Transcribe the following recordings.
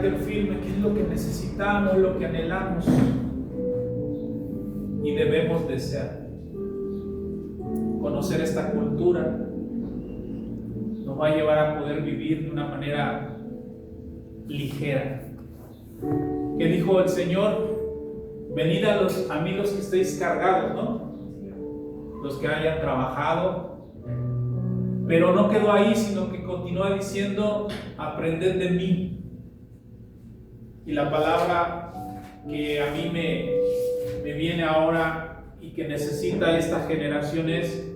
carácter firme, que es lo que necesitamos, lo que anhelamos y debemos desear. Conocer esta cultura nos va a llevar a poder vivir de una manera ligera. ¿Qué dijo el Señor? Venid a mí los que estéis cargados, ¿no? Los que hayan trabajado. Pero no quedó ahí, sino que continúa diciendo: aprended de mí. Y la palabra que a mí me viene ahora y que necesita esta generación es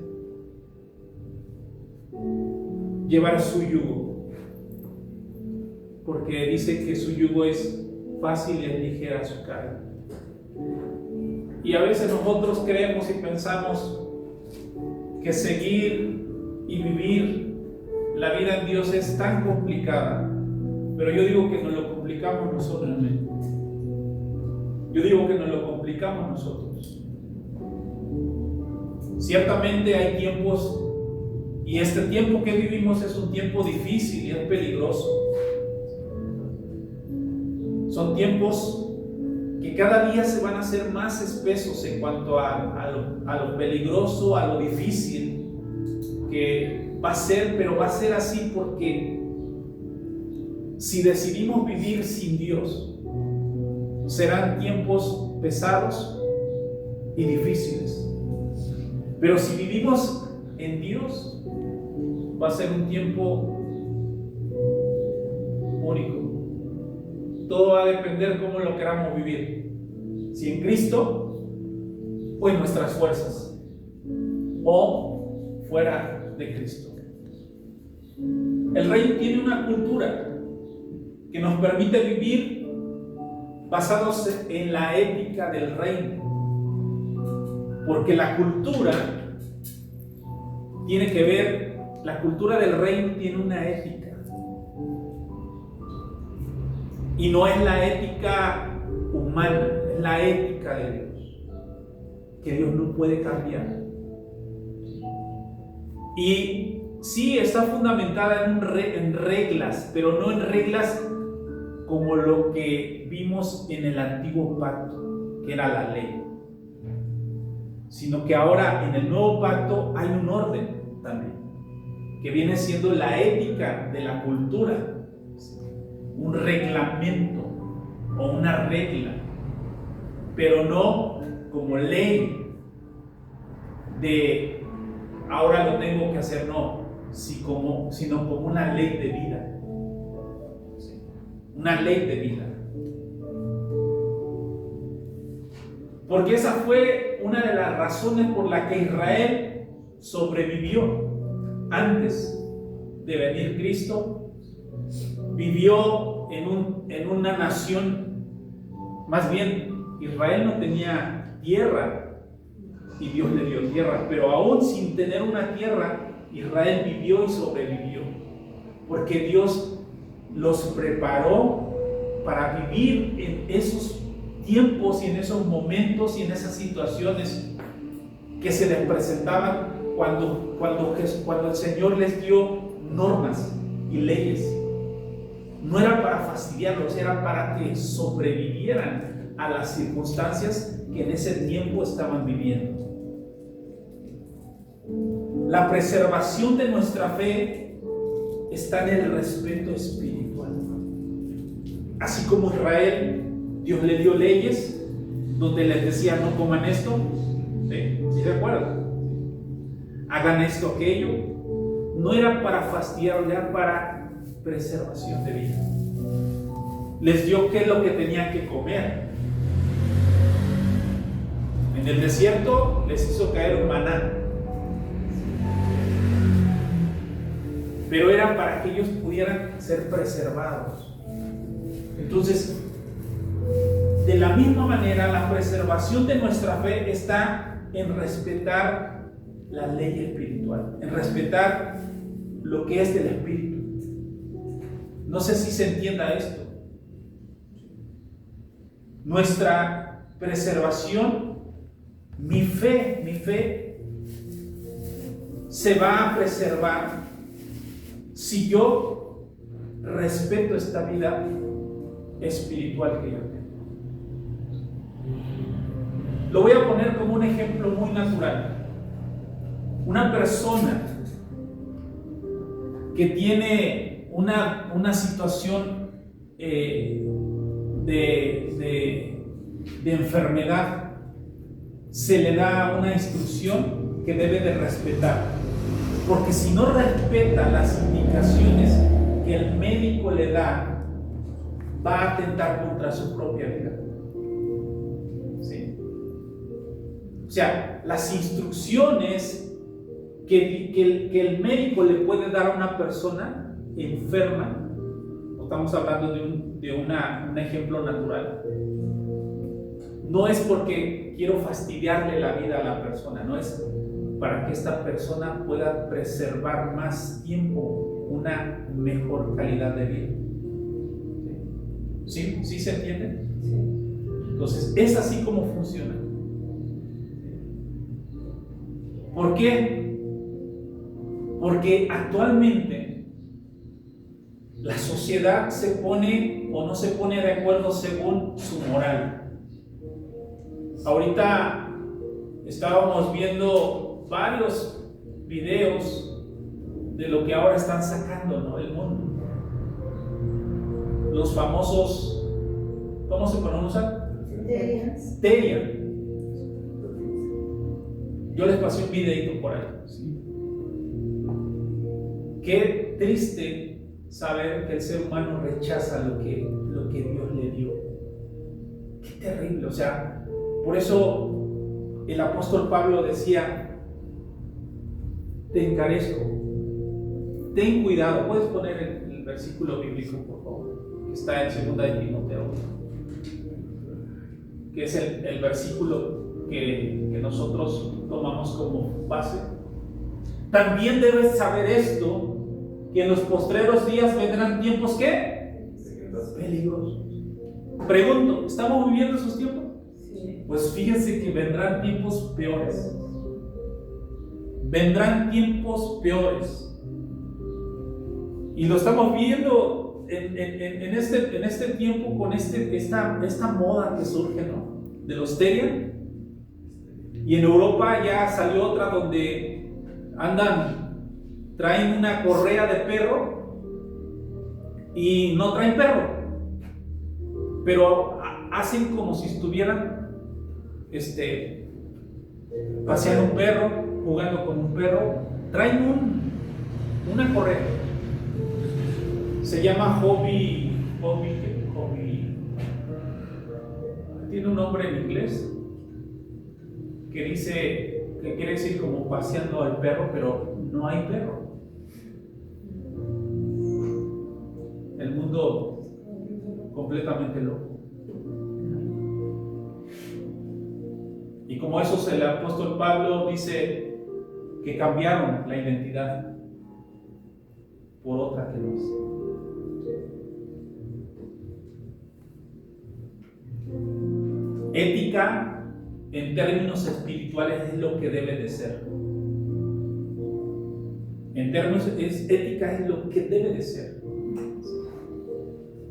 llevar su yugo, porque dice que su yugo es fácil y es ligera su carga. Y a veces nosotros creemos y pensamos que seguir y vivir la vida en Dios es tan complicada, pero yo digo que nos lo complicamos nosotros. Yo digo que nos lo complicamos nosotros. Ciertamente hay tiempos, y este tiempo que vivimos es un tiempo difícil y es peligroso. Son tiempos que cada día se van a hacer más espesos en cuanto a lo peligroso, a lo difícil que va a ser, pero va a ser así porque si decidimos vivir sin Dios, serán tiempos pesados y difíciles. Pero si vivimos en Dios, va a ser un tiempo único. Todo va a depender cómo lo queramos vivir. Si en Cristo o en nuestras fuerzas, o fuera de Cristo. El Rey tiene una cultura que nos permite vivir basados en la ética del reino, porque la cultura tiene que ver, la cultura del reino tiene una ética, y no es la ética humana, es la ética de Dios, que Dios no puede cambiar. Y sí, está fundamentada en reglas, pero no en reglas como lo que vimos en el antiguo pacto, que era la ley, sino que ahora en el nuevo pacto hay un orden también, que viene siendo la ética de la cultura, un reglamento o una regla, pero no como ley de ahora lo tengo que hacer, no, sino como una ley de vida, una ley de vida. Porque esa fue una de las razones por la que Israel sobrevivió antes de venir Cristo. Vivió en una nación, más bien Israel no tenía tierra y Dios le dio tierra, pero aún sin tener una tierra, Israel vivió y sobrevivió, porque Dios los preparó para vivir en esos tiempos y en esos momentos y en esas situaciones que se les presentaban cuando el Señor les dio normas y leyes. No era para fastidiarlos, era para que sobrevivieran a las circunstancias que en ese tiempo estaban viviendo. La preservación de nuestra fe está en el respeto espiritual. Así como Israel, Dios le dio leyes donde les decía: no coman esto, ¿sí se acuerdan? Hagan esto, aquello. No era para fastidiar, era para preservación de vida. Les dio qué es lo que tenían que comer. En el desierto les hizo caer un maná, pero era para que ellos pudieran ser preservados. Entonces, de la misma manera, la preservación de nuestra fe está en respetar la ley espiritual, en respetar lo que es del Espíritu. No sé si se entienda esto. Nuestra preservación, mi fe se va a preservar si yo respeto esta vida espiritual que yo tengo. Lo voy a poner como un ejemplo muy natural. Una persona que tiene una situación de enfermedad, se le da una instrucción que debe de respetar, porque si no respeta las indicaciones que el médico le da, va a atentar contra su propia vida. ¿Sí? O sea, las instrucciones que el médico le puede dar a una persona enferma, estamos hablando de un ejemplo natural, no es porque quiero fastidiarle la vida a la persona, no es para que esta persona pueda preservar más tiempo una mejor calidad de vida. ¿Sí? ¿Sí se entiende? Sí. Entonces, es así como funciona. ¿Por qué? Porque actualmente la sociedad se pone o no se pone de acuerdo según su moral. Ahorita estábamos viendo varios videos de lo que ahora están sacando, ¿no?, el mundo. Los famosos, ¿cómo se pronuncian? Terian. Yo les pasé un videito por ahí. ¿Sí? Qué triste saber que el ser humano rechaza lo que Dios le dio. Qué terrible. O sea, por eso el apóstol Pablo decía: te encarezco, ten cuidado. Puedes poner el versículo bíblico, por favor, que está en 2 de Timoteo, que es el versículo que nosotros tomamos como base. También debes saber esto, que en los postreros días vendrán tiempos, ¿qué? Peligrosos. Pregunto, ¿estamos viviendo esos tiempos? Sí. Pues fíjense que vendrán tiempos peores. Vendrán tiempos peores. Y lo estamos viendo en este tiempo con esta moda que surge, ¿no?, de los Terian. Y en Europa ya salió otra donde traen una correa de perro y no traen perro, pero hacen como si estuvieran paseando un perro, jugando con un perro. Traen una correa, se llama hobby, tiene un nombre en inglés que quiere decir como paseando al perro, pero no hay perro. El mundo completamente loco. Y como eso, el apóstol Pablo dice que cambiaron la identidad por otra que no es. Ética en términos espirituales es lo que debe de ser. En términos ética es lo que debe de ser.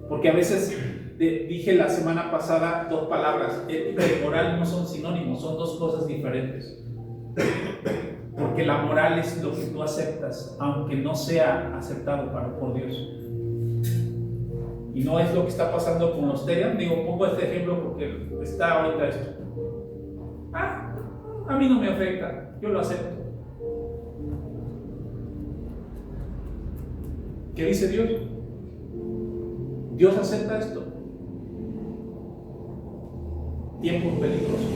Porque a veces dije la semana pasada 2 palabras: ética y moral no son sinónimos, son 2 cosas diferentes. Porque la moral es lo que tú aceptas, aunque no sea aceptado por Dios. Y no es lo que está pasando con los Terian. Pongo este ejemplo porque está ahorita esto. A mí no me afecta, yo lo acepto. ¿Qué dice Dios? Dios acepta esto. Tiempos peligrosos.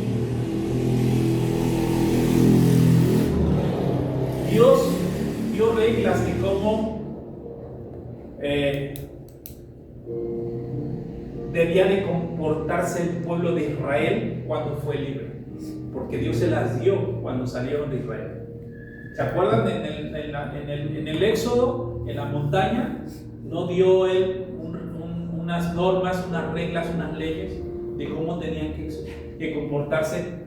Dios dio reglas de cómo debía de comportarse el pueblo de Israel cuando fue libre, porque Dios se las dio cuando salieron de Israel. ¿Se acuerdan? En el Éxodo, en la montaña, no dio Él unas normas, unas reglas, unas leyes de cómo tenían que comportarse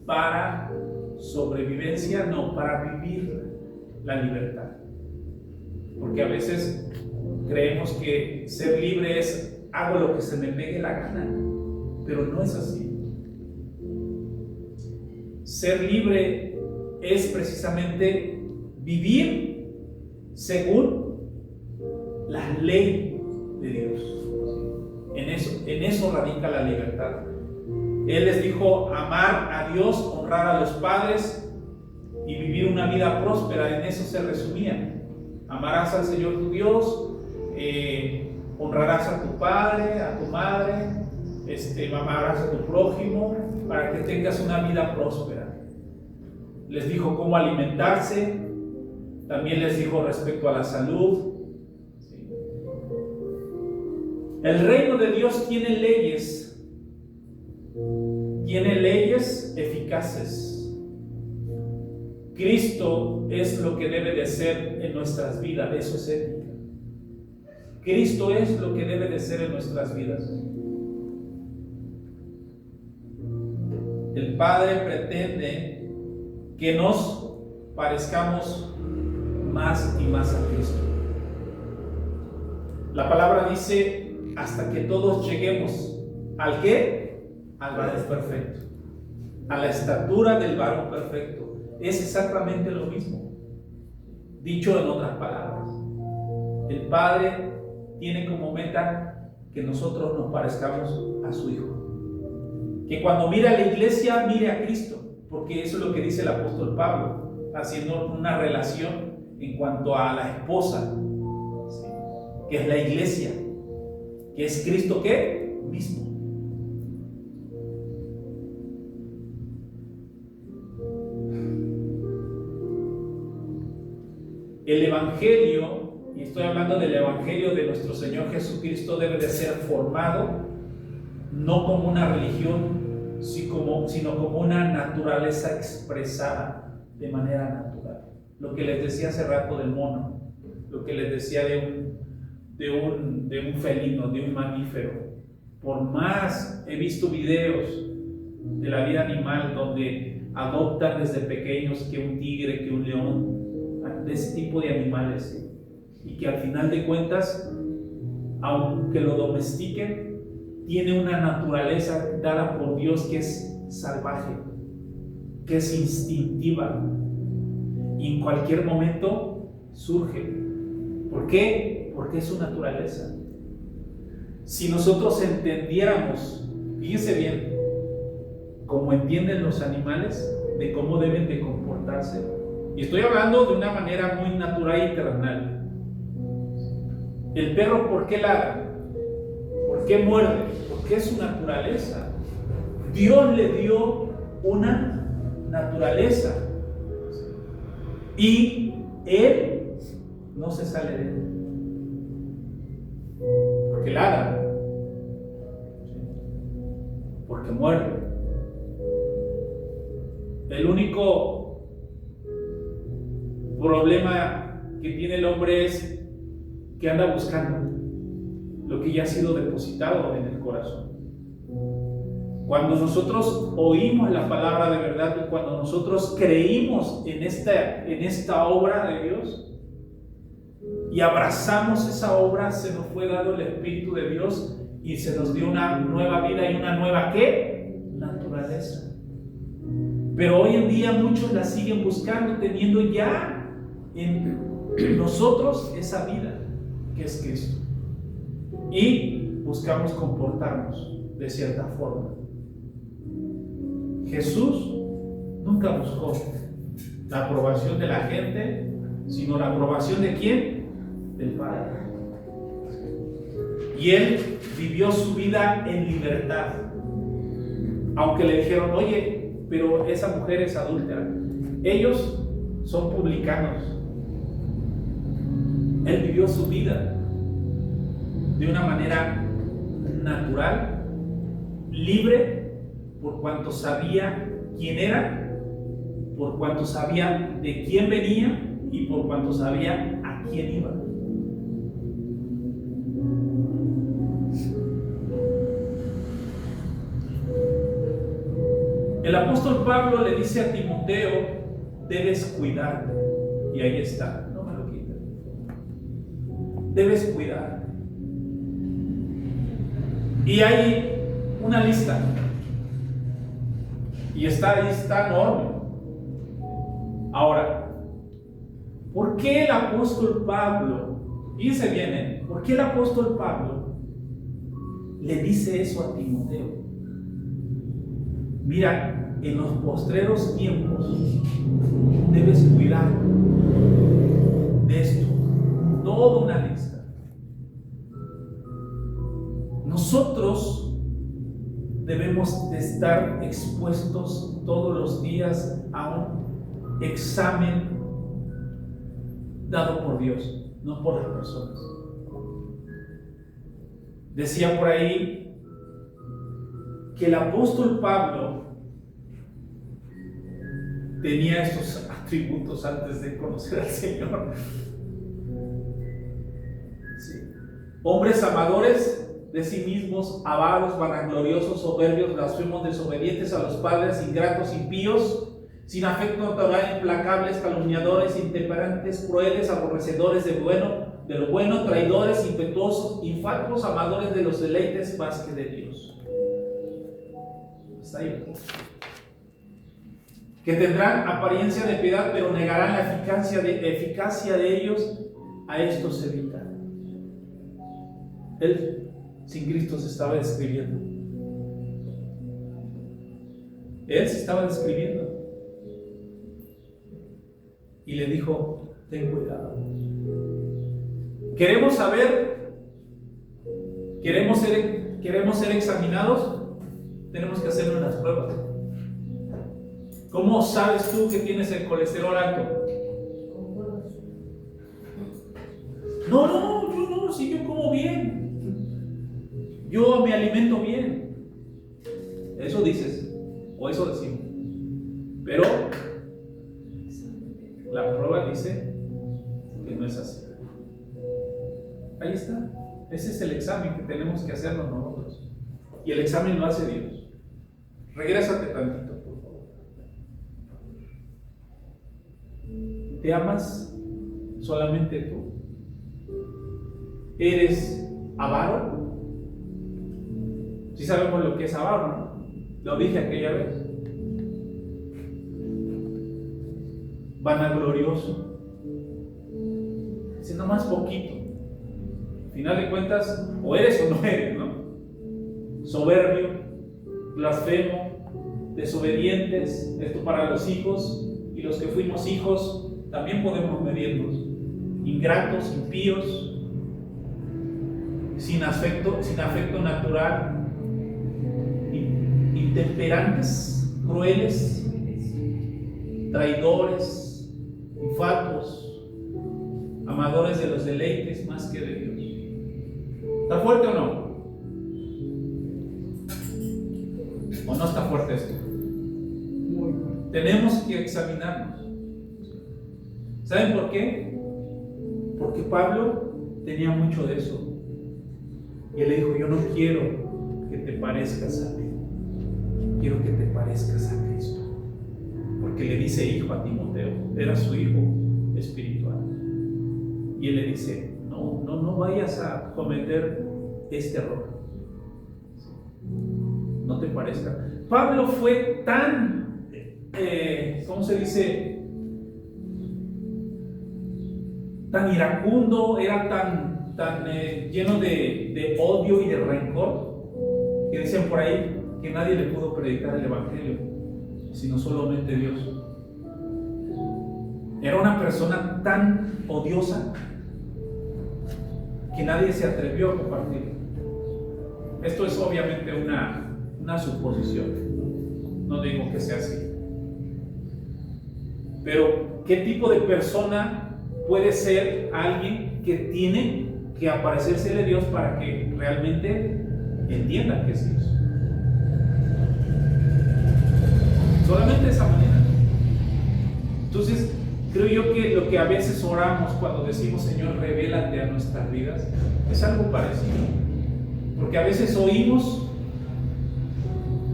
para sobrevivencia, no, para vivir la libertad. Porque a veces creemos que ser libre es hago lo que se me pegue la gana, pero no es así. Ser libre es precisamente vivir según la ley de Dios. En eso radica la libertad. Él les dijo amar a Dios, honrar a los padres y vivir una vida próspera. En eso se resumía. Amarás al Señor tu Dios, honrarás a tu padre, a tu madre, amarás a tu prójimo para que tengas una vida próspera. Les dijo cómo alimentarse, también les dijo respecto a la salud. El reino de Dios tiene leyes eficaces. Cristo es lo que debe de ser en nuestras vidas, eso es ética. Cristo es lo que debe de ser en nuestras vidas. El Padre pretende que nos parezcamos más y más a Cristo. La palabra dice hasta que todos lleguemos ¿al qué? Al varón perfecto, a la estatura del varón perfecto. Es exactamente lo mismo, dicho en otras palabras. El Padre tiene como meta que nosotros nos parezcamos a su Hijo, que cuando mire a la iglesia mire a Cristo, porque eso es lo que dice el apóstol Pablo, haciendo una relación en cuanto a la esposa, ¿sí?, que es la iglesia, que es Cristo ¿qué? Mismo. El Evangelio, y estoy hablando del Evangelio de nuestro Señor Jesucristo, debe de ser formado no como una religión, sino como una naturaleza expresada de manera natural. Lo que les decía hace rato del mono, lo que les decía de un felino, de un mamífero. Por más he visto videos de la vida animal donde adoptan desde pequeños que un tigre, que un león, de ese tipo de animales, y que al final de cuentas, aunque lo domestiquen, tiene una naturaleza dada por Dios que es salvaje, que es instintiva, y en cualquier momento surge. ¿Por qué? Porque es su naturaleza. Si nosotros entendiéramos, fíjense bien, como entienden los animales, de cómo deben de comportarse. Y estoy hablando de una manera muy natural y terrenal. El perro, ¿por qué ladra? ¿Por qué muerde? Porque es su naturaleza. Dios le dio una naturaleza y él no se sale de él. Porque ladra, porque muerde. El único problema que tiene el hombre es que anda buscando lo que ya ha sido depositado en el corazón. Cuando nosotros oímos la palabra de verdad y cuando nosotros creímos en esta obra de Dios y abrazamos esa obra, se nos fue dado el Espíritu de Dios y se nos dio una nueva vida y una nueva ¿qué? Naturaleza. Pero hoy en día muchos la siguen buscando, teniendo ya en nosotros esa vida que es Cristo, y buscamos comportarnos de cierta forma. Jesús nunca buscó la aprobación de la gente, sino la aprobación de ¿quién? Del Padre. Y él vivió su vida en libertad, aunque le dijeron: oye, pero esa mujer es adúltera, ellos son publicanos. Él vivió su vida de una manera natural, libre, por cuanto sabía quién era, por cuanto sabía de quién venía y por cuanto sabía a quién iba. El apóstol Pablo le dice a Timoteo: debes cuidarte. Y ahí está, no me lo quiten. Debes cuidarte. Y hay una lista. Y está enorme. Ahora, ¿por qué el apóstol Pablo, fíjense bien, ¿por qué el apóstol Pablo le dice eso a Timoteo? Mira, en los postreros tiempos debes cuidar de esto. Toda una lista. Nosotros debemos de estar expuestos todos los días a un examen dado por Dios, no por las personas. Decía por ahí que el apóstol Pablo tenía estos atributos antes de conocer al Señor. Sí. Hombres amadores de sí mismos, avaros, vanagloriosos, soberbios, blasfemos, desobedientes a los padres, ingratos, impíos, sin afecto natural, implacables, calumniadores, intemperantes, crueles, aborrecedores de lo bueno, traidores, impetuosos, infatuos, amadores de los deleites más que de Dios. Está ahí. Que tendrán apariencia de piedad, pero negarán la eficacia de ellos. A estos evita. Él sin Cristo se estaba describiendo. Él se estaba describiendo. Y le dijo, ten cuidado. ¿Queremos saber? ¿Queremos ser examinados? Tenemos que hacer unas pruebas. ¿Cómo sabes tú que tienes el colesterol alto? No, yo no, si yo como bien. Yo me alimento bien. Eso dices, o eso decimos. Pero la prueba dice que no es así. Ahí está. Ese es el examen que tenemos que hacernos nosotros. Y el examen lo hace Dios. Regrésate tantito, por favor. ¿Te amas solamente tú? ¿Eres avaro? Sí sabemos lo que es avaro, ¿no? Lo dije aquella vez. Vanaglorioso. Si no más poquito. Al final de cuentas, o eres o no eres, ¿no? Soberbio, blasfemo, desobedientes. Esto para los hijos, y los que fuimos hijos también podemos medirnos. Ingratos, impíos, sin afecto natural, intemperantes, crueles, traidores, infatuos, amadores de los deleites más que de Dios. ¿Está fuerte o no? ¿O no está fuerte esto? Tenemos que examinarnos. ¿Saben por qué? Porque Pablo tenía mucho de eso. Y él le dijo, yo no quiero que te parezcas a mí. Quiero que te parezcas a Cristo. Porque le dice hijo a Timoteo. Era su hijo espiritual. Y él le dice, no vayas a cometer este error. No te parezca. Pablo fue tan, ¿cómo se dice? Tan iracundo, era tan lleno de odio y de rencor, que dicen por ahí que nadie le pudo predicar el evangelio, sino solamente Dios. Era una persona tan odiosa que nadie se atrevió a compartirlo. Esto es obviamente una suposición, no digo que sea así, pero ¿qué tipo de persona puede ser alguien que tiene que aparecérsele a Dios para que realmente entienda que es Dios? Solamente de esa manera. Entonces, creo yo que lo que a veces oramos cuando decimos, Señor, revélate a nuestras vidas, es algo parecido. Porque a veces oímos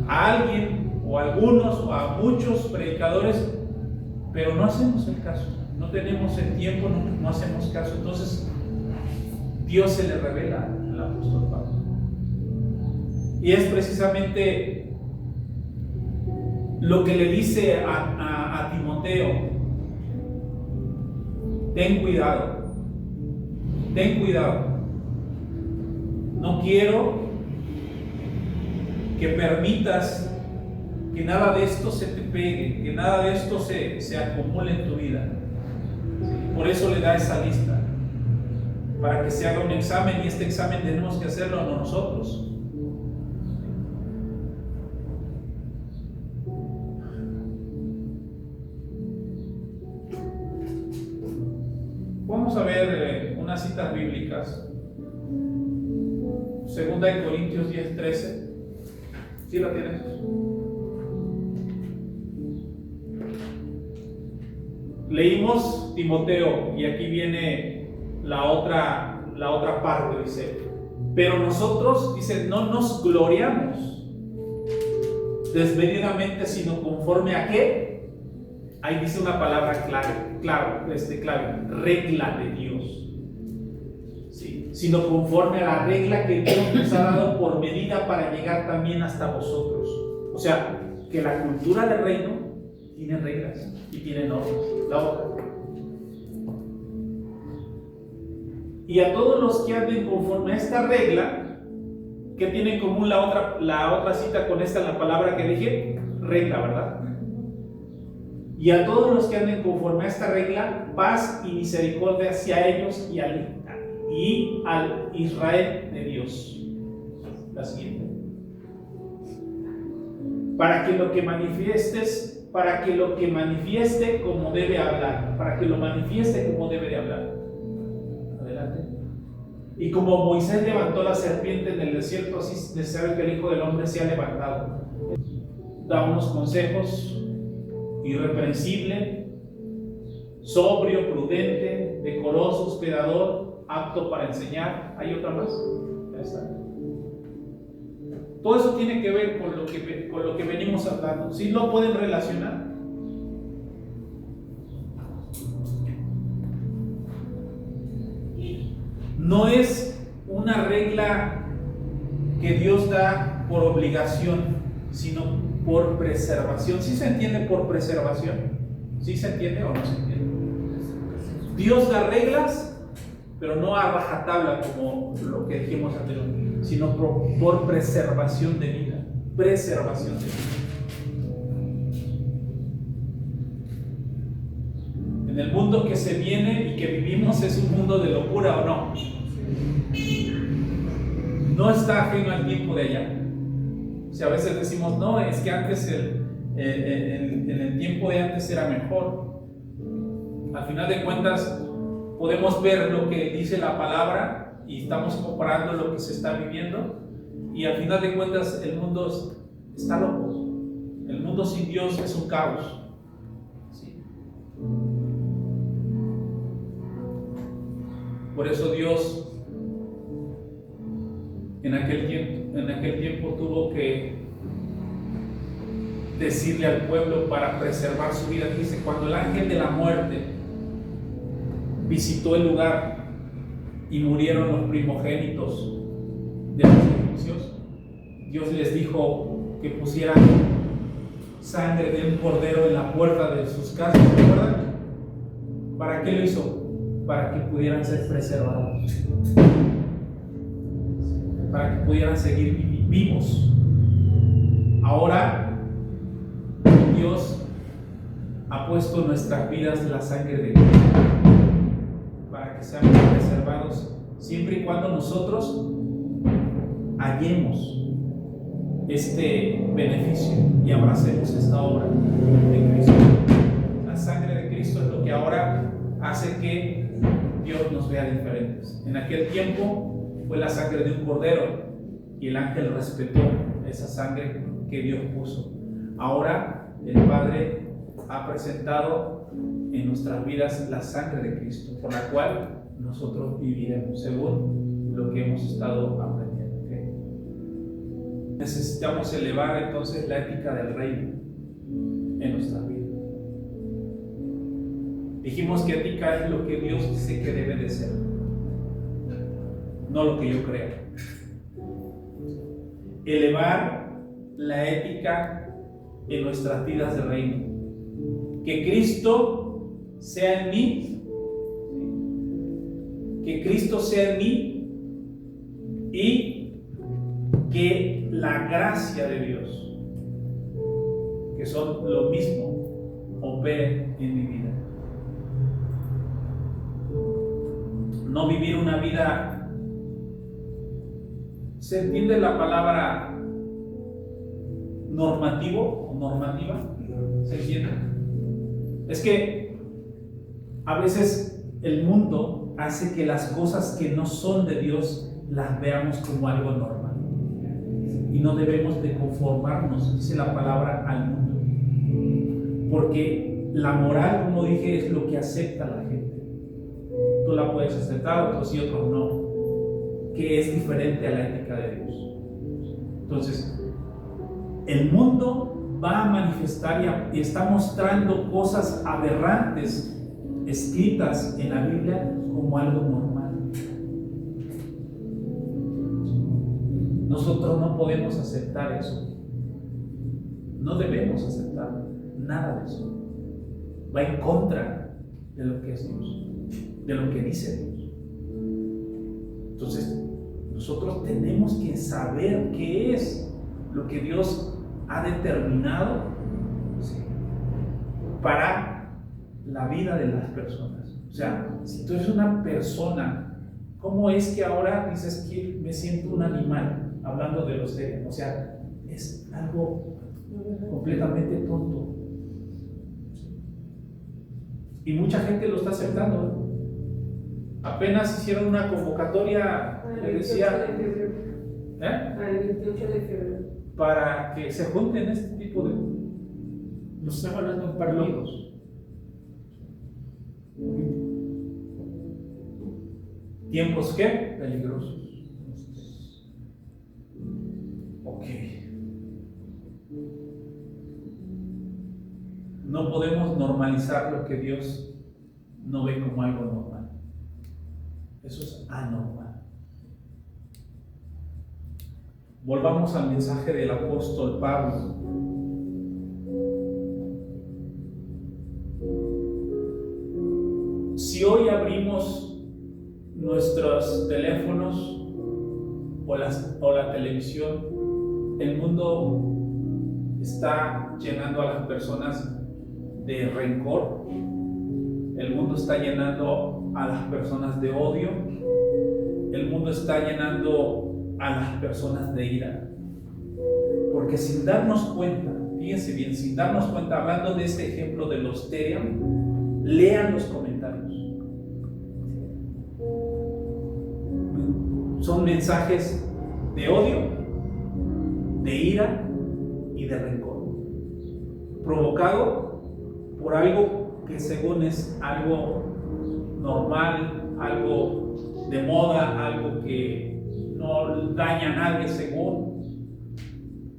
a alguien, o a algunos, o a muchos predicadores, pero no hacemos el caso. No tenemos el tiempo, no hacemos caso. Entonces, Dios se le revela al apóstol Pablo. Y es precisamente lo que le dice a Timoteo: ten cuidado, ten cuidado. No quiero que permitas que nada de esto se te pegue, que nada de esto se acumule en tu vida. Por eso le da esa lista, para que se haga un examen, y este examen tenemos que hacerlo no nosotros. Vamos a ver unas citas bíblicas. 2 Corintios 10:13. ¿Sí la tienes? Leímos Timoteo, y aquí viene la otra parte. Dice: pero nosotros, dice, no nos gloriamos desmedidamente, sino conforme a ¿qué? Ahí dice una palabra clave, regla de Dios. ¿Sí? Sino conforme a la regla que Dios nos ha dado por medida para llegar también hasta vosotros. O sea, que la cultura del reino tiene reglas y tiene normas. La otra. Y a todos los que anden conforme a esta regla, ¿qué tiene en común la otra cita con esta, la palabra que dije? Regla, ¿verdad? Y a todos los que anden conforme a esta regla, paz y misericordia hacia ellos y al Israel de Dios. La siguiente. Para que lo que manifieste como debe hablar, para que lo manifieste como debe de hablar. Adelante. Y como Moisés levantó la serpiente en el desierto, así es necesario que el Hijo del Hombre sea levantado. Da unos consejos: irreprensible, sobrio, prudente, decoroso, hospedador, apto para enseñar. ¿Hay otra más? Ya está. Todo eso tiene que ver con lo que venimos hablando. ¿Sí lo pueden relacionar? No es una regla que Dios da por obligación, sino por preservación. ¿Sí se entiende por preservación? ¿Sí se entiende o no se entiende? Dios da reglas, pero no a rajatabla como lo que dijimos anteriormente, sino por preservación de vida. Preservación de vida. En el mundo que se viene y que vivimos es un mundo de locura, ¿o no? No está ajeno al tiempo de allá. O sea, a veces decimos, no, es que antes en el tiempo de antes era mejor. Al final de cuentas, podemos ver lo que dice la palabra y estamos comparando lo que se está viviendo, y al final de cuentas el mundo está loco. El mundo sin Dios es un caos. ¿Sí? Por eso Dios en aquel tiempo tuvo que decirle al pueblo para preservar su vida. Dice: cuando el ángel de la muerte visitó el lugar y murieron los primogénitos de los egipcios, Dios les dijo que pusieran sangre de un cordero en la puerta de sus casas, ¿recuerdan? ¿Para qué lo hizo? Para que pudieran ser preservados, para que pudieran seguir vivos. Ahora Dios ha puesto en nuestras vidas la sangre de Cristo para que seamos preservados, siempre y cuando nosotros hallemos este beneficio y abracemos esta obra de Cristo. La sangre de Cristo es lo que ahora hace que Dios nos vea diferentes. En aquel tiempo fue la sangre de un cordero y el ángel respetó esa sangre que Dios puso. Ahora el Padre ha presentado en nuestras vidas la sangre de Cristo, por la cual nosotros viviremos según lo que hemos estado aprendiendo. ¿Okay? Necesitamos elevar entonces la ética del reino en nuestras vidas. Dijimos que ética es lo que Dios dice que debe de ser, no lo que yo creo. elevar la ética en nuestras vidas de reino. Que Cristo sea en mí, que Cristo sea en mí y que la gracia de Dios, que son lo mismo, opere en mi vida. No vivir una vida, ¿se entiende la palabra normativo o normativa? ¿Se entiende? Es que a veces el mundo hace que las cosas que no son de Dios las veamos como algo normal. Y no debemos de conformarnos, dice la palabra, al mundo. Porque la moral, como dije, es lo que acepta la gente. Tú la puedes aceptar, otros sí, otros no. Que es diferente a la ética de Dios. Entonces, el mundo va a manifestar y está mostrando cosas aberrantes escritas en la Biblia como algo normal. Nosotros no podemos aceptar eso. No debemos aceptar nada de eso. Va en contra de lo que es Dios, de lo que dice Dios. Entonces, nosotros tenemos que saber qué es lo que Dios ha determinado, ¿sí?, para la vida de las personas. O sea, si tú eres una persona, ¿cómo es que ahora dices que me siento un animal? Hablando de los seres, o sea, es algo completamente tonto. Y mucha gente lo está aceptando, ¿no? Apenas hicieron una convocatoria, le decía, el 28 de febrero, para que se junten este tipo de, nos están hablando de partidos. ¿Tiempos qué? Peligrosos. Ok. No podemos normalizar lo que Dios no ve como algo normal. Eso es anormal. Volvamos al mensaje del apóstol Pablo. Si hoy abrimos nuestros teléfonos o la televisión, el mundo está llenando a las personas de rencor, el mundo está llenando a las personas de odio, el mundo está llenando a las personas de ira. Porque sin darnos cuenta, fíjense bien, sin darnos cuenta, hablando de este ejemplo de los Teriam, lean los comentarios. Son mensajes de odio, de ira y de rencor, provocado por algo que según es algo normal, algo de moda, algo que no daña a nadie según.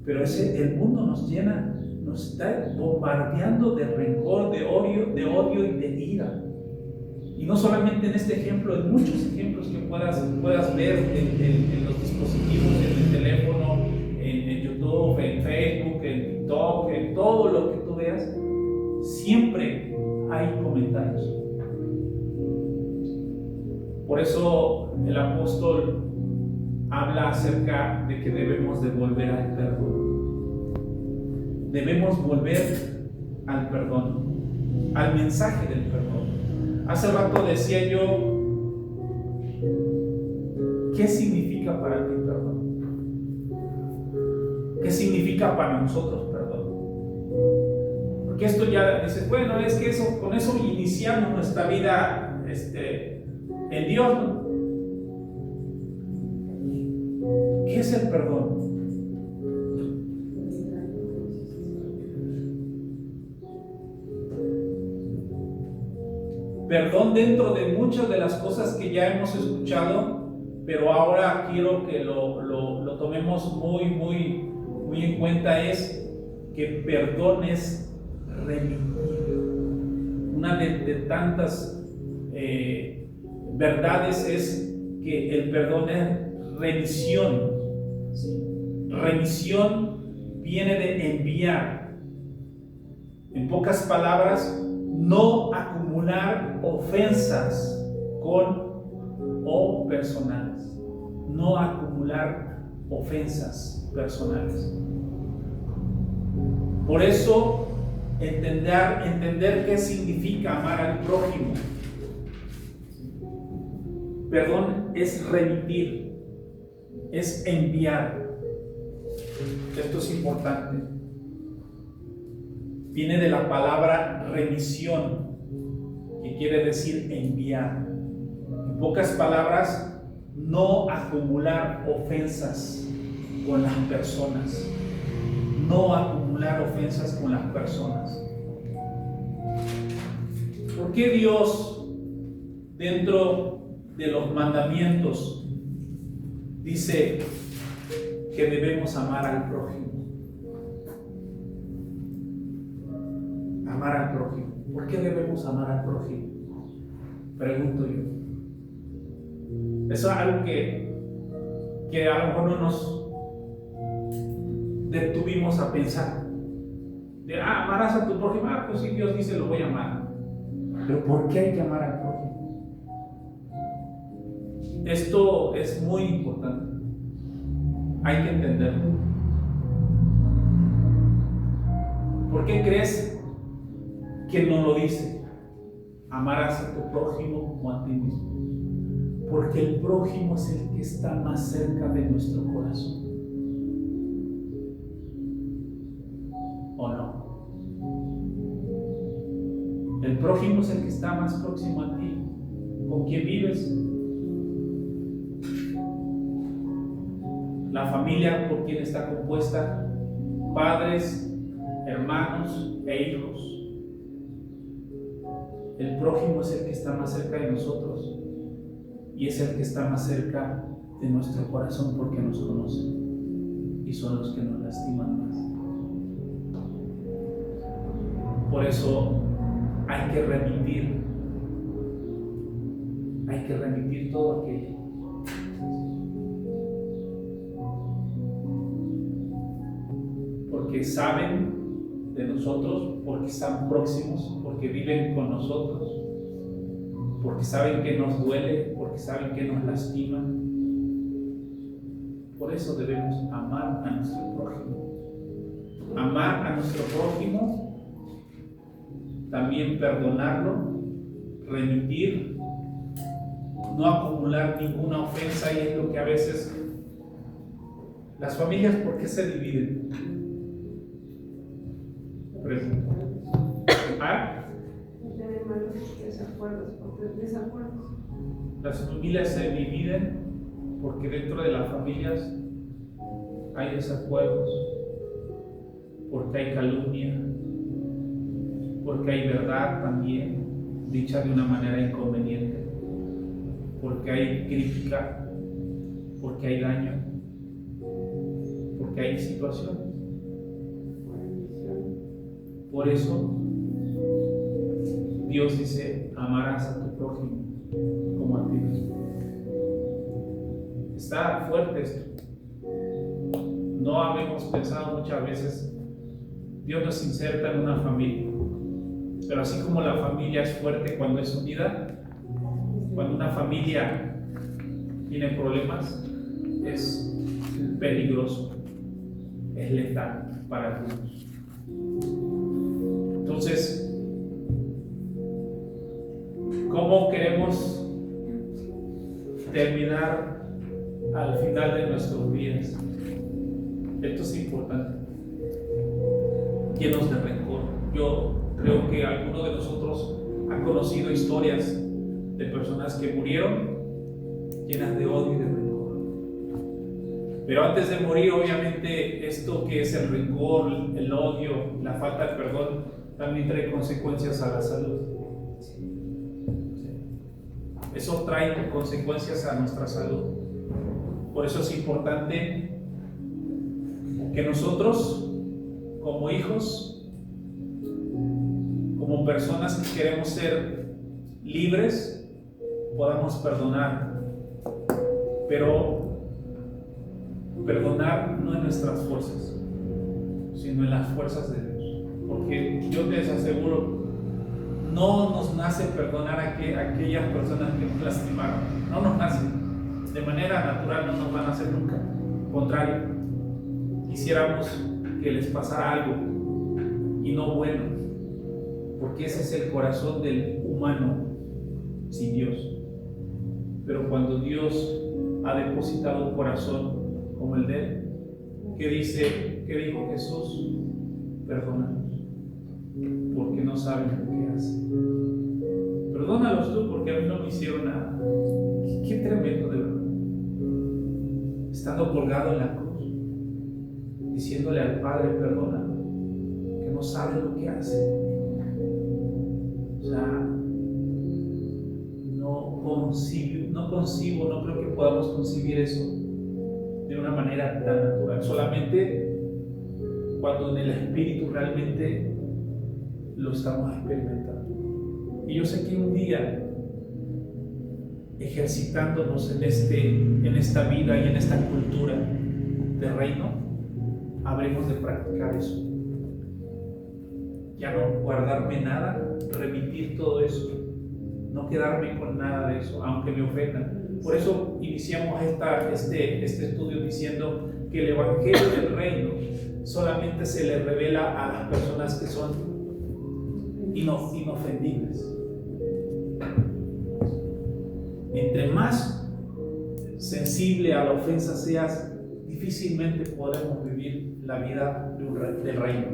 Pero el mundo nos llena, nos está bombardeando de rencor, de odio y de ira. Y no solamente en este ejemplo, en muchos ejemplos que puedas ver en los dispositivos, en el teléfono, en YouTube, en Facebook, en TikTok, en todo lo que tú veas, siempre hay comentarios. Por eso el apóstol habla acerca de que debemos de volver al perdón. Debemos volver al perdón, al mensaje del perdón. Hace rato decía yo, ¿qué significa para ti perdón? ¿Qué significa para nosotros perdón? Porque esto ya dices, bueno, es que con eso iniciamos nuestra vida en Dios, ¿no? ¿Qué es el perdón? Perdón dentro de muchas de las cosas que ya hemos escuchado, pero ahora quiero que lo tomemos muy en cuenta, es que perdón es remitir. Una de tantas verdades es que el perdón es remisión, ¿sí? Remisión viene de enviar. En pocas palabras, no acumular ofensas o personales. No acumular ofensas personales. Por eso, entender qué significa amar al prójimo. Perdón es remitir, es enviar. Esto es importante. Viene de la palabra remisión, que quiere decir enviar. En pocas palabras, no acumular ofensas con las personas. No acumular ofensas con las personas. ¿Por qué Dios, dentro de los mandamientos, dice que debemos amar al prójimo? Amar al prójimo. ¿Por qué debemos amar al prójimo? Pregunto yo. Eso es algo que a lo mejor no nos detuvimos a pensar. Amarás a tu prójimo. Pues sí, Dios dice lo voy a amar. Pero ¿por qué hay que amar al prójimo? Esto es muy importante. Hay que entenderlo. ¿Por qué crees que no lo dice? Amarás a tu prójimo como a ti mismo. Porque el prójimo es el que está más cerca de nuestro corazón. ¿O no? El prójimo es el que está más próximo a ti, con quien vives. La familia por quien está compuesta, padres, hermanos e hijos. El prójimo es el que está más cerca de nosotros y es el que está más cerca de nuestro corazón porque nos conocen y son los que nos lastiman más. Por eso hay que remitir todo aquello. Porque saben de nosotros, porque están próximos, porque viven con nosotros, porque saben que nos duele, porque saben que nos lastima. Por eso debemos amar a nuestro prójimo. Amar a nuestro prójimo, también perdonarlo, remitir, no acumular ninguna ofensa, y es lo que a veces las familias, ¿por qué se dividen? Las familias se dividen porque dentro de las familias hay desacuerdos, porque hay calumnia, porque hay verdad también dicha de una manera inconveniente, porque hay crítica, porque hay daño, porque hay situaciones. Por eso Dios dice: amarás a tu prójimo como a ti mismo. Está fuerte esto. No habíamos pensado muchas veces. Dios nos inserta en una familia, pero así como la familia es fuerte cuando es unida, cuando una familia tiene problemas, es peligroso, es letal para todos. Entonces, ¿cómo queremos terminar al final de nuestros días? Esto es importante. Llenos de rencor. Yo creo que alguno de nosotros ha conocido historias de personas que murieron llenas de odio y de rencor. Pero antes de morir, obviamente, esto que es el rencor, el odio, la falta de perdón, también trae consecuencias a la salud. Eso trae consecuencias a nuestra salud. Por eso es importante que nosotros, como hijos, como personas que queremos ser libres, podamos perdonar. Pero perdonar no en nuestras fuerzas, sino en las fuerzas de Dios. Porque yo les aseguro, no nos nace perdonar a aquellas personas que nos lastimaron. No nos nace. De manera natural no nos van a hacer nunca. Al contrario, quisiéramos que les pasara algo y no bueno, porque ese es el corazón del humano sin Dios. Pero cuando Dios ha depositado un corazón como el de él, ¿qué dijo Jesús? Perdónalos, porque no saben lo que hacen. Perdónalos tú, porque a mí no me hicieron nada. Qué tremendo, de verdad. Estando colgado en la cruz, diciéndole al Padre, perdónalo, que no sabe lo que hace. O sea, no creo que podamos concebir eso de una manera tan natural. Solamente cuando en el Espíritu realmente lo estamos experimentando. Y yo sé que un día, ejercitándonos en esta vida y en esta cultura de reino, habremos de practicar eso. Ya no guardarme nada, remitir todo eso, no quedarme con nada de eso, aunque me ofendan. Por eso iniciamos este estudio diciendo que el Evangelio del Reino solamente se le revela a las personas que son inofendibles. Entre más sensible a la ofensa seas, difícilmente podremos vivir la vida del reino.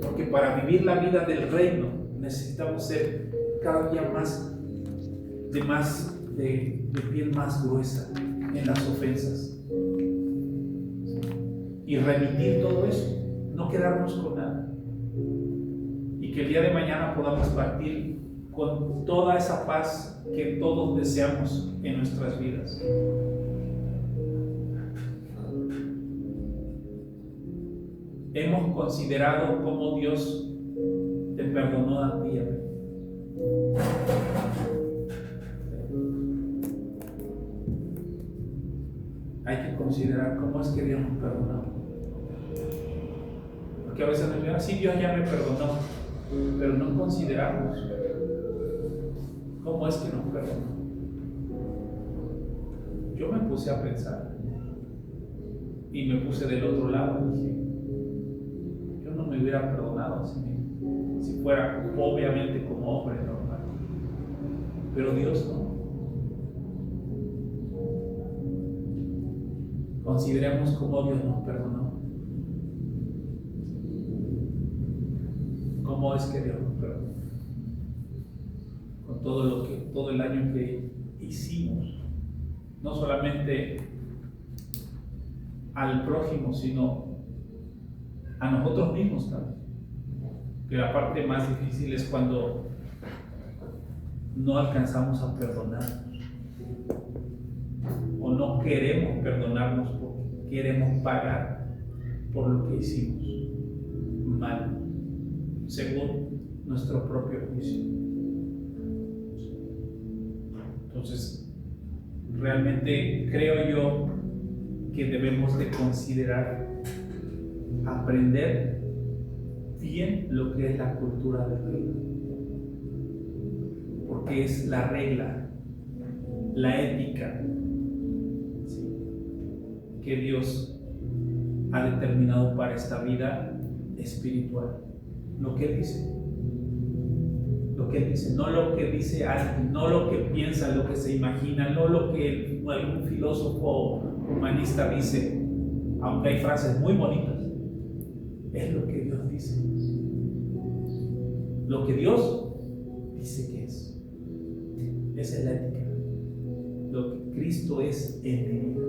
Porque para vivir la vida del reino necesitamos ser cada día de piel más gruesa en las ofensas. Y remitir todo eso, no quedarnos con nada. Y que el día de mañana podamos partir con toda esa paz que todos deseamos en nuestras vidas. Hemos considerado cómo Dios te perdonó a ti y a mí. Hay que considerar cómo es que Dios nos perdonó. Porque a veces nos dicen, sí, Dios ya me perdonó, pero no consideramos cómo es que nos perdonó. Yo me puse a pensar y me puse del otro lado y dije, yo no me hubiera perdonado si fuera obviamente como hombre normal, pero Dios no. Consideremos cómo Dios nos perdonó. ¿Cómo es que Dios nos perdonó? Con todo el año que hicimos, no solamente al prójimo, sino a nosotros mismos también. Que la parte más difícil es cuando no alcanzamos a perdonarnos o no queremos perdonarnos porque queremos pagar por lo que hicimos mal, según nuestro propio juicio. Entonces, realmente creo yo que debemos de considerar aprender bien lo que es la cultura del reino, porque es la regla, la ética, ¿sí?, que Dios ha determinado para esta vida espiritual. Lo que Él dice, no lo que dice alguien, no lo que piensa, lo que se imagina, no lo que algún filósofo humanista dice, aunque hay frases muy bonitas. Es lo que Dios dice. Lo que Dios dice que es. Esa es la ética. Lo que Cristo es en mi vida.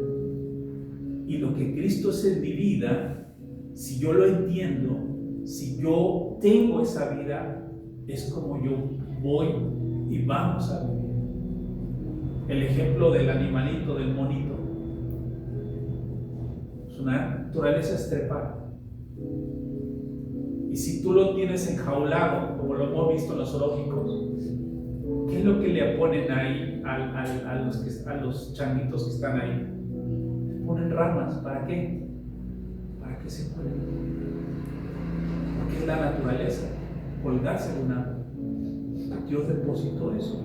Y lo que Cristo es en mi vida, si yo lo entiendo, si yo tengo esa vida, es como yo voy y vamos a vivir. El ejemplo del animalito, del monito. Su naturaleza es trepar. Y si tú lo tienes enjaulado, como lo hemos visto en los zoológicos, ¿qué es lo que le ponen ahí a los changuitos que están ahí? ponen ramas. ¿Para qué? Para que se cuelguen. Porque es la naturaleza, colgarse de un árbol. Dios depositó eso.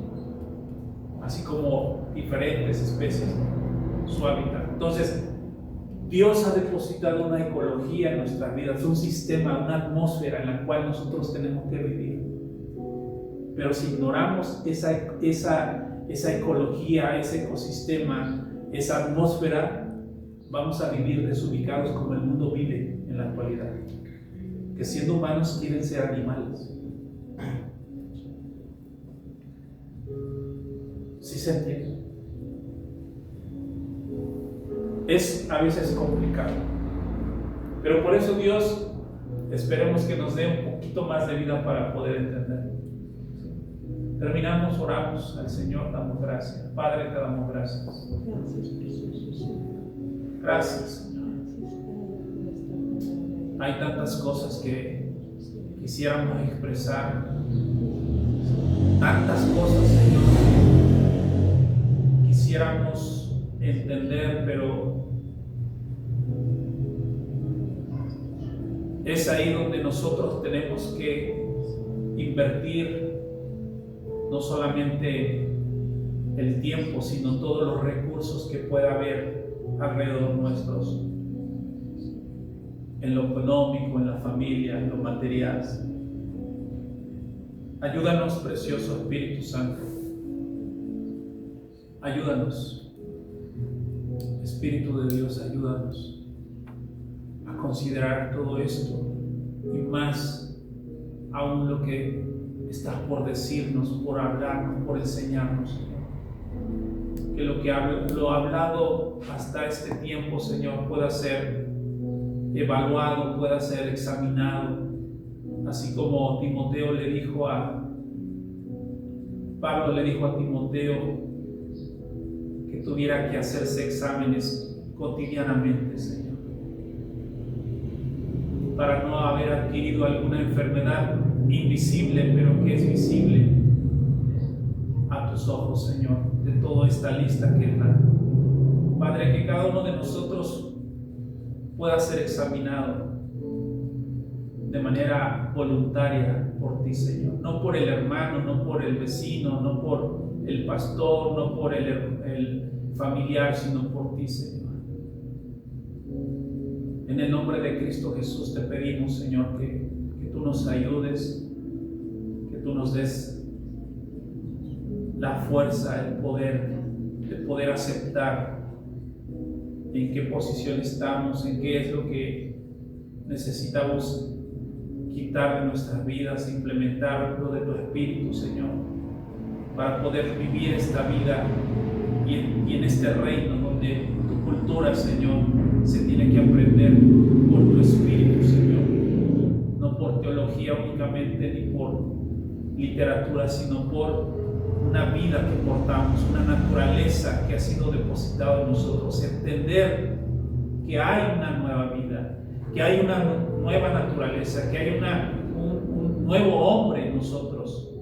Así como diferentes especies, su hábitat. Entonces, Dios ha depositado una ecología en nuestras vidas, un sistema, una atmósfera en la cual nosotros tenemos que vivir. Pero si ignoramos esa ecología, ese ecosistema, esa atmósfera, vamos a vivir desubicados como el mundo vive en la actualidad. Que siendo humanos quieren ser animales. ¿Sí se entiende? Es a veces complicado, pero por eso Dios, esperemos que nos dé un poquito más de vida para poder entender. Terminamos, oramos al Señor, damos gracias. Padre, te damos gracias. Gracias, Señor. Hay tantas cosas que quisiéramos expresar, tantas cosas, Señor, que quisiéramos entender, pero es ahí donde nosotros tenemos que invertir no solamente el tiempo, sino todos los recursos que pueda haber alrededor nuestros, en lo económico, en la familia, en lo material. Ayúdanos, precioso Espíritu Santo. Ayúdanos. Espíritu de Dios, ayúdanos a considerar todo esto y más aún lo que estás por decirnos, por hablarnos, por enseñarnos, Señor. Que lo que lo hablado hasta este tiempo, Señor, pueda ser evaluado, pueda ser examinado, así como Timoteo le dijo Pablo le dijo a Timoteo que tuviera que hacerse exámenes cotidianamente, Señor, para no haber adquirido alguna enfermedad invisible, pero que es visible a tus ojos, Señor, de toda esta lista que da. Padre, que cada uno de nosotros pueda ser examinado de manera voluntaria por ti, Señor, no por el hermano, no por el vecino, no por el pastor, no por el familiar, sino por ti, Señor. En el nombre de Cristo Jesús te pedimos, Señor, que tú nos ayudes, que tú nos des la fuerza, el poder de poder aceptar en qué posición estamos, en qué es lo que necesitamos quitar de nuestras vidas, implementar lo de tu Espíritu, Señor, para poder vivir esta vida y en este reino donde tu cultura, Señor, se tiene que aprender por tu Espíritu, Señor, no por teología únicamente ni por literatura, sino por una vida que portamos, una naturaleza que ha sido depositada en nosotros, entender que hay una nueva vida, que hay una nueva naturaleza, que hay un nuevo hombre en nosotros,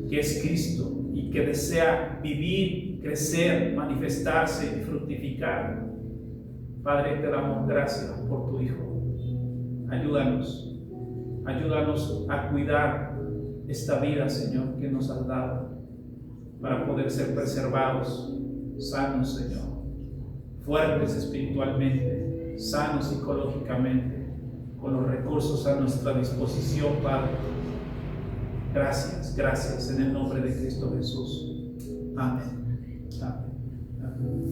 que es Cristo y que desea vivir, crecer, manifestarse y fructificar. Padre, te damos gracias por tu Hijo. Ayúdanos a cuidar esta vida, Señor, que nos has dado, para poder ser preservados, sanos, Señor, fuertes espiritualmente, sanos psicológicamente, con los recursos a nuestra disposición, Padre. Gracias, gracias, en el nombre de Cristo Jesús. Amén. Amén. Amén.